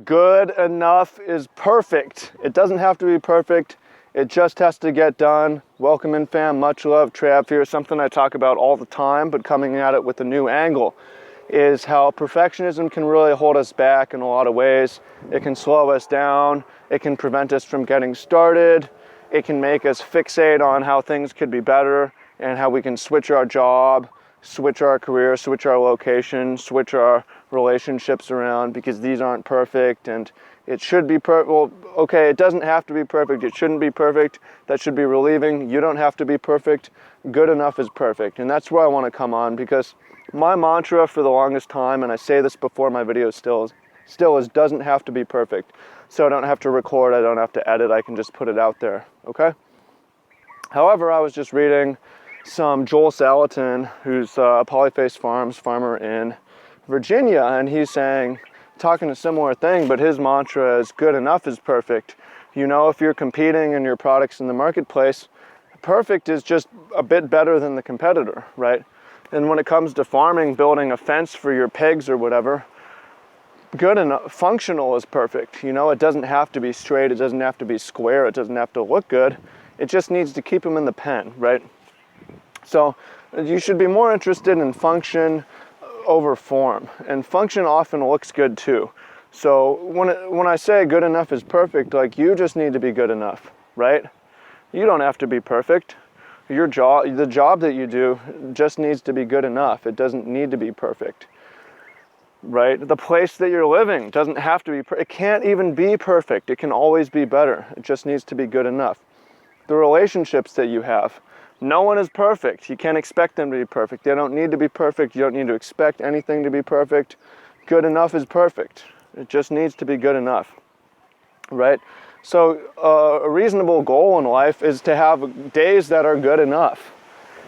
Good enough is perfect. It doesn't have to be perfect. It just has to get done. Welcome in, fam. Much love. Trav here. Something I talk about all the time, but coming at it with a new angle, is how perfectionism can really hold us back in a lot of ways. It can slow us down. It can prevent us from getting started. It can make us fixate on how things could be better and how we can switch our job, switch our career, switch our location, switch our relationships around because these aren't perfect and it should be perfect. Well, okay, it doesn't have to be perfect. It shouldn't be perfect. That should be relieving. You don't have to be perfect. Good enough is perfect. And that's where I want to come on, because my mantra for the longest time, and I say this before my videos still is doesn't have to be perfect. So I don't have to record, I don't have to edit, I can just put it out there, okay? However, I was just reading some Joel Salatin, who's a Polyface Farms farmer in Virginia, and he's talking a similar thing, but his mantra is good enough is perfect. You know, if you're competing in your products in the marketplace, perfect is just a bit better than the competitor, right? And when it comes to farming, building a fence for your pigs or whatever, good enough, functional is perfect. You know, it doesn't have to be straight, it doesn't have to be square, it doesn't have to look good. It just needs to keep them in the pen, right? So you should be more interested in function over form, and function often looks good too. So when I say good enough is perfect, like, you just need to be good enough, right? You don't have to be perfect. The job that you do just needs to be good enough. It doesn't need to be perfect, right? The place that you're living doesn't have to be, it can't even be perfect. It can always be better. It just needs to be good enough. The relationships that you have, no one is perfect. You can't expect them to be perfect. They don't need to be perfect. You don't need to expect anything to be perfect. Good enough is perfect. It just needs to be good enough, right? So a reasonable goal in life is to have days that are good enough,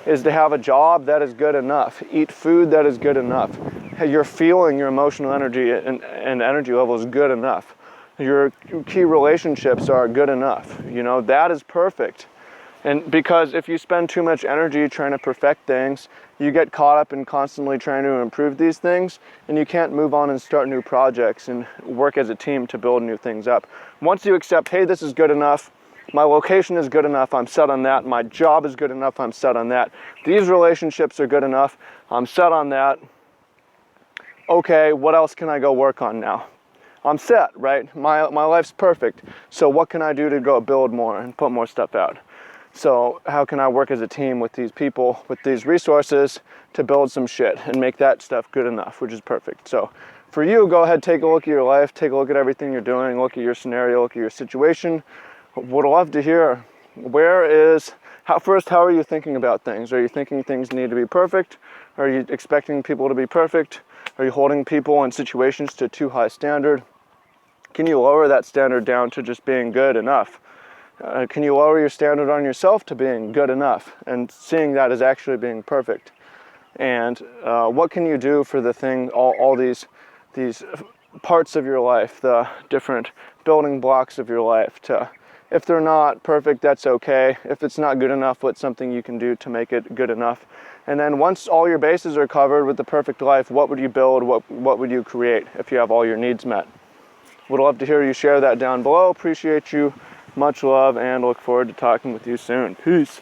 is to have a job that is good enough, eat food that is good enough. You're feeling your emotional energy and energy level is good enough. Your key relationships are good enough. You know, that is perfect. And because if you spend too much energy trying to perfect things, you get caught up in constantly trying to improve these things, and you can't move on and start new projects and work as a team to build new things up. Once you accept, hey, this is good enough, my location is good enough, I'm set on that, my job is good enough, I'm set on that, these relationships are good enough, I'm set on that, okay, what else can I go work on now? I'm set, right? My life's perfect, so what can I do to go build more and put more stuff out? So how can I work as a team with these people, with these resources to build some shit and make that stuff good enough, which is perfect. So for you, go ahead, take a look at your life, take a look at everything you're doing, look at your scenario, look at your situation. Would love to hear, how are you thinking about things? Are you thinking things need to be perfect? Are you expecting people to be perfect? Are you holding people and situations to too high standard? Can you lower that standard down to just being good enough? Can you lower your standard on yourself to being good enough and seeing that as actually being perfect? And what can you do for the thing, all these parts of your life, the different building blocks of your life, if they're not perfect, that's okay. If it's not good enough, what's something you can do to make it good enough? And then once all your bases are covered with the perfect life, what would you build? What would you create if you have all your needs met? Would love to hear you share that down below. Appreciate you. Much love and look forward to talking with you soon. Peace.